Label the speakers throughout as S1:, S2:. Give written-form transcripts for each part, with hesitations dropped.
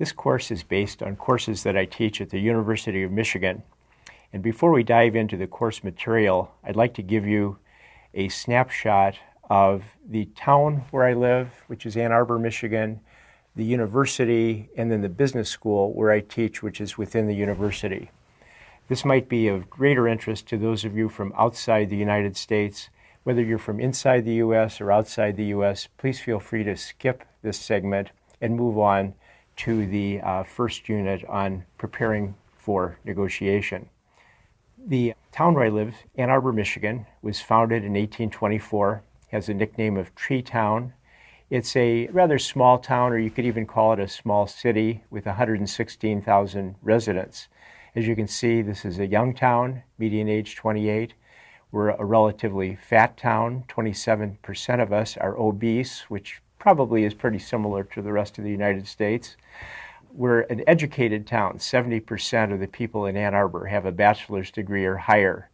S1: This course is based on courses that I teach at the University of Michigan. And before we dive into the course material, I'd like to give you a snapshot of the town where I live, which is Ann Arbor, Michigan, the university, and then the business school where I teach, which is within the university. This might be of greater interest to those of you from outside the United States. Whether you're from inside the U.S. or outside the U.S., please feel free to skip this segment and move on to the first unit on preparing for negotiation. The town where I live, Ann Arbor, Michigan, was founded in 1824, has a nickname of Tree Town. It's a rather small town, or you could even call it a small city, with 116,000 residents. As you can see, this is a young town, median age 28. We're a relatively fat town. 27% of us are obese, which probably is pretty similar to the rest of the United States. We're an educated town. 70% of the people in Ann Arbor have a bachelor's degree or higher.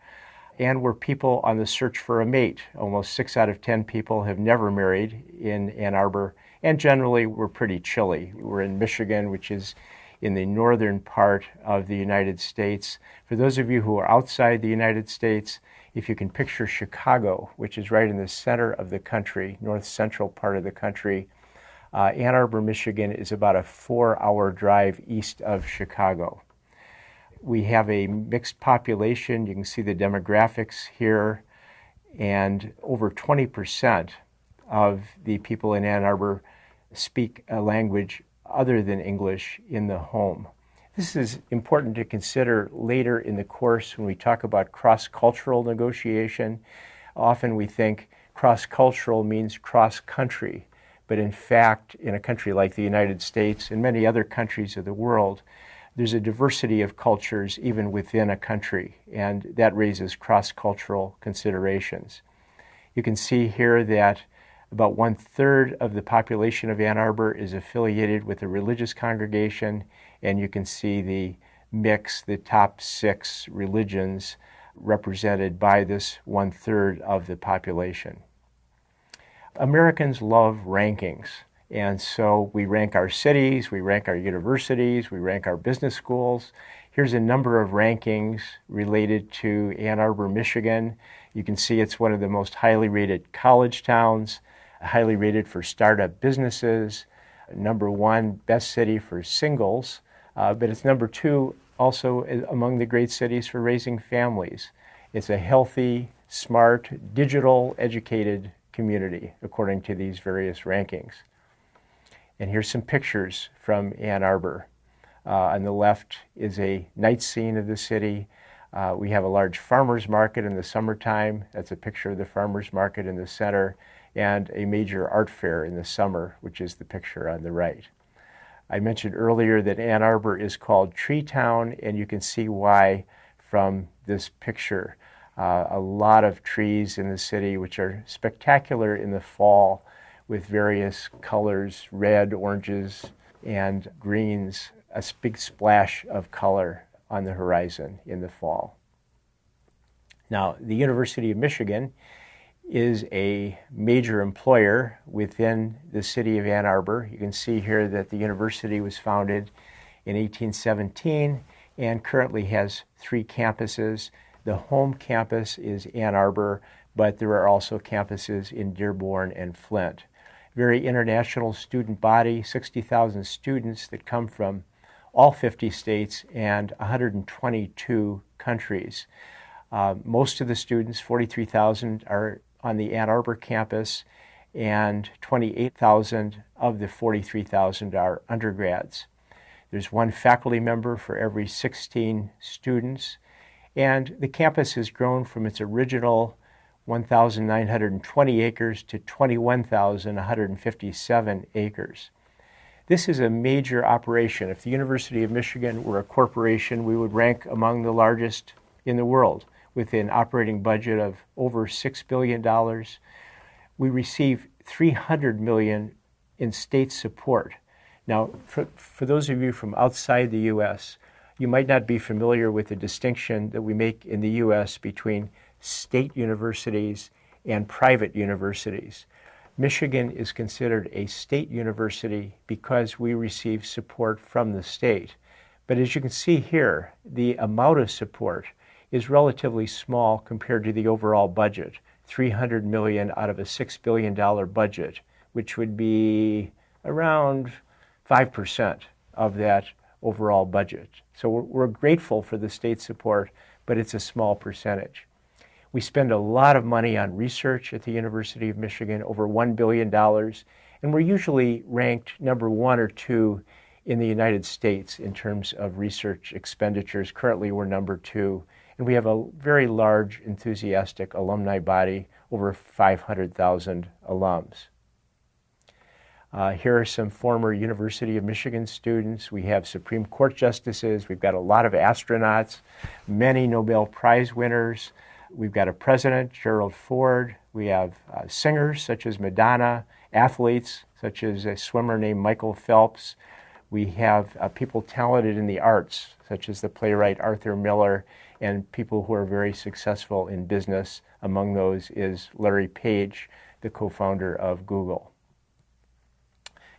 S1: And we're people on the search for a mate. Almost 6 out of 10 people have never married in Ann Arbor. And generally, we're pretty chilly. We're in Michigan, which is in the northern part of the United States. For those of you who are outside the United States, if you can picture Chicago, which is right in the center of the country, north central part of the country, Ann Arbor, Michigan is about a 4-hour drive east of Chicago. We have a mixed population. You can see the demographics here, and over 20% of the people in Ann Arbor speak a language other than English in the home. This is important to consider later in the course when we talk about cross-cultural negotiation. Often we think cross-cultural means cross-country, but in fact, in a country like the United States and many other countries of the world, there's a diversity of cultures even within a country, and that raises cross-cultural considerations. You can see here that about 1/3 of the population of Ann Arbor is affiliated with a religious congregation, and you can see the mix, the top 6 religions represented by this 1/3 of the population. Americans love rankings, and so we rank our cities, we rank our universities, we rank our business schools. Here's a number of rankings related to Ann Arbor, Michigan. You can see it's one of the most highly rated college towns, highly rated for startup businesses, number 1 best city for singles, but it's number 2 also among the great cities for raising families. It's a healthy, smart, digital, educated community, according to these various rankings. And here's some pictures from Ann Arbor. On the left is a night scene of the city. We have a large farmer's market in the summertime. That's a picture of the farmer's market in the center, and a major art fair in the summer, which is the picture on the right. I mentioned earlier that Ann Arbor is called Tree Town, and you can see why from this picture. A lot of trees in the city, which are spectacular in the fall with various colors, red, oranges, and greens, a big splash of color on the horizon in the fall. Now, the University of Michigan is a major employer within the city of Ann Arbor. You can see here that the university was founded in 1817 and currently has 3 campuses. The home campus is Ann Arbor, but there are also campuses in Dearborn and Flint. Very international student body, 60,000 students that come from all 50 states and 122 countries. Most of the students, 43,000, are on the Ann Arbor campus, and 28,000 of the 43,000 are undergrads. There's 1 faculty member for every 16 students, and the campus has grown from its original 1,920 acres to 21,157 acres. This is a major operation. If the University of Michigan were a corporation, we would rank among the largest in the world, with an operating budget of over $6 billion. We receive $300 million in state support. Now, for those of you from outside the U.S., you might not be familiar with the distinction that we make in the U.S. between state universities and private universities. Michigan is considered a state university because we receive support from the state. But as you can see here, the amount of support is relatively small compared to the overall budget, $300 million out of a $6 billion budget, which would be around 5% of that overall budget. So we're grateful for the state support, but it's a small percentage. We spend a lot of money on research at the University of Michigan, over $1 billion, and we're usually ranked number 1 or 2 in the United States in terms of research expenditures. Currently, we're number 2, and we have a very large, enthusiastic alumni body, over 500,000 alums. Here are some former University of Michigan students. We have Supreme Court justices. We've got a lot of astronauts, many Nobel Prize winners. We've got a president, Gerald Ford. We have singers such as Madonna, athletes such as a swimmer named Michael Phelps. We have people talented in the arts, such as the playwright Arthur Miller, and people who are very successful in business. Among those is Larry Page, the co-founder of Google.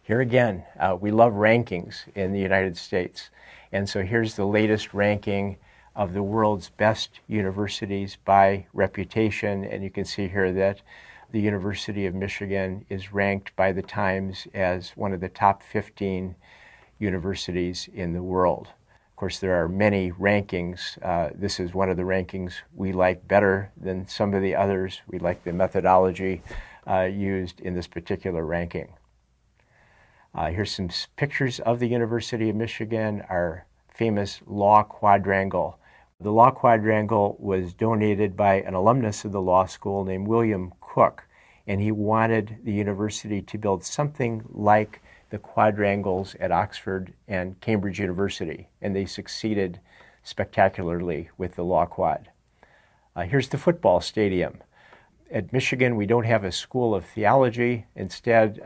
S1: Here again, we love rankings in the United States. And so here's the latest ranking of the world's best universities by reputation. And you can see here that the University of Michigan is ranked by the Times as one of the top 15 universities in the world. Of course, there are many rankings. This is one of the rankings we like better than some of the others. We like the methodology used in this particular ranking. Here's some pictures of the University of Michigan, our famous law quadrangle. The law quadrangle was donated by an alumnus of the law school named William Cook, and he wanted the university to build something like the quadrangles at Oxford and Cambridge University, and they succeeded spectacularly with the law quad. Here's the football stadium. At Michigan, we don't have a school of theology. Instead,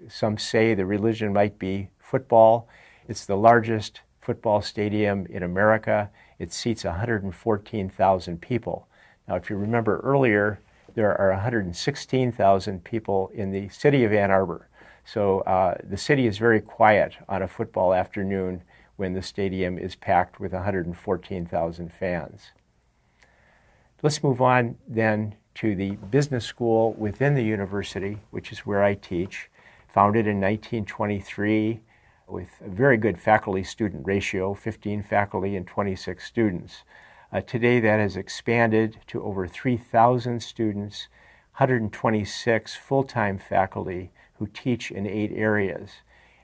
S1: some say the religion might be football. It's the largest football stadium in America. It seats 114,000 people. Now, if you remember earlier, there are 116,000 people in the city of Ann Arbor. So the city is very quiet on a football afternoon when the stadium is packed with 114,000 fans. Let's move on then to the business school within the university, which is where I teach. Founded in 1923 with a very good faculty-student ratio, 15 faculty and 26 students. Today that has expanded to over 3,000 students, 126 full-time faculty who teach in 8 areas.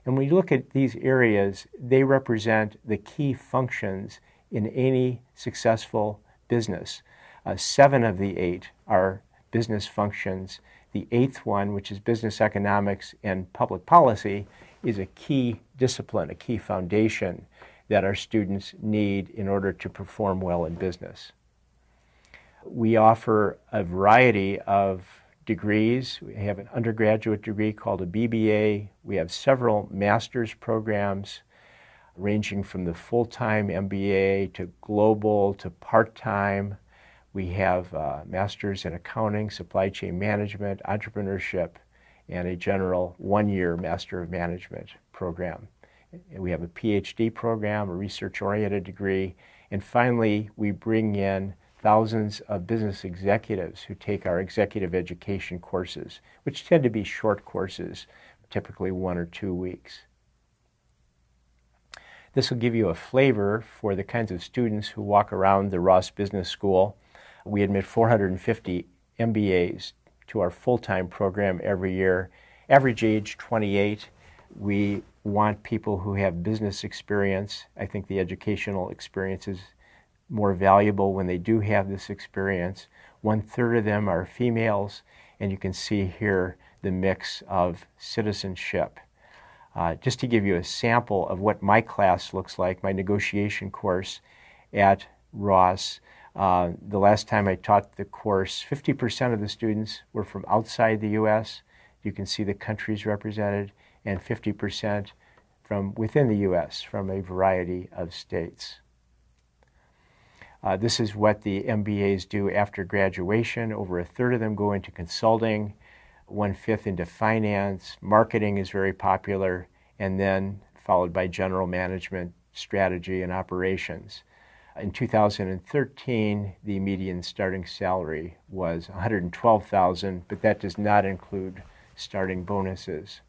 S1: And when you look at these areas, they represent the key functions in any successful business. 7 of the 8 are business functions. The 8th one, which is business economics and public policy, is a key discipline, a key foundation that our students need in order to perform well in business. We offer a variety of degrees. We have an undergraduate degree called a BBA. We have several master's programs ranging from the full-time MBA to global to part-time. We have masters in accounting, supply chain management, entrepreneurship, and a general 1-year Master of Management program. And we have a PhD program, a research-oriented degree, and finally we bring in thousands of business executives who take our executive education courses, which tend to be short courses, typically 1 or 2 weeks. This will give you a flavor for the kinds of students who walk around the Ross Business School. We admit 450 MBAs to our full-time program every year, average age 28. We want people who have business experience. I think the educational experience is more valuable when they do have this experience. 1/3 of them are females, and you can see here the mix of citizenship. Just to give you a sample of what my class looks like, my negotiation course at Ross, the last time I taught the course, 50% of the students were from outside the U.S. You can see the countries represented, and 50% from within the U.S., from a variety of states. This is what the MBAs do after graduation. Over 1/3 of them go into consulting. 1/5 into finance. Marketing is very popular, and then followed by general management, strategy, and operations. In 2013, the median starting salary was $112,000, but that does not include starting bonuses.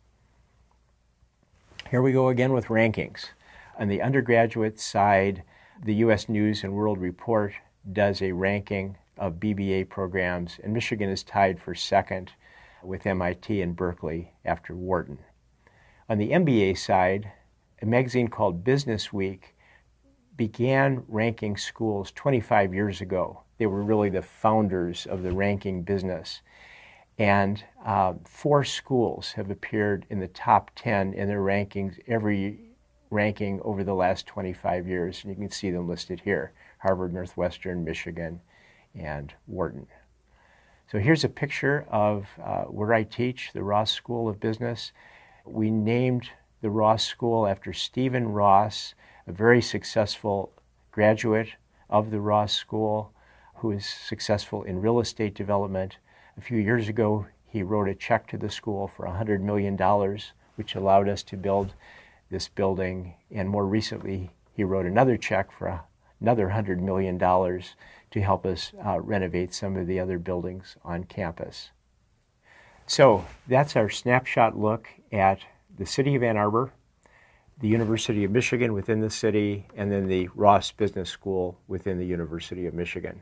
S1: Here we go again with rankings. On the undergraduate side, the U.S. News and World Report does a ranking of BBA programs, and Michigan is tied for second with MIT and Berkeley after Wharton. On the MBA side, a magazine called Business Week began ranking schools 25 years ago. They were really the founders of the ranking business. And 4 schools have appeared in the top 10 in their rankings, every ranking over the last 25 years. And you can see them listed here: Harvard, Northwestern, Michigan, and Wharton. So here's a picture of where I teach, the Ross School of Business. We named the Ross School after Stephen Ross, a very successful graduate of the Ross School who is successful in real estate development. A few years ago, he wrote a check to the school for $100 million, which allowed us to build this building. And more recently, he wrote another check for another $100 million to help us renovate some of the other buildings on campus. So that's our snapshot look at the city of Ann Arbor, the University of Michigan within the city, and then the Ross Business School within the University of Michigan.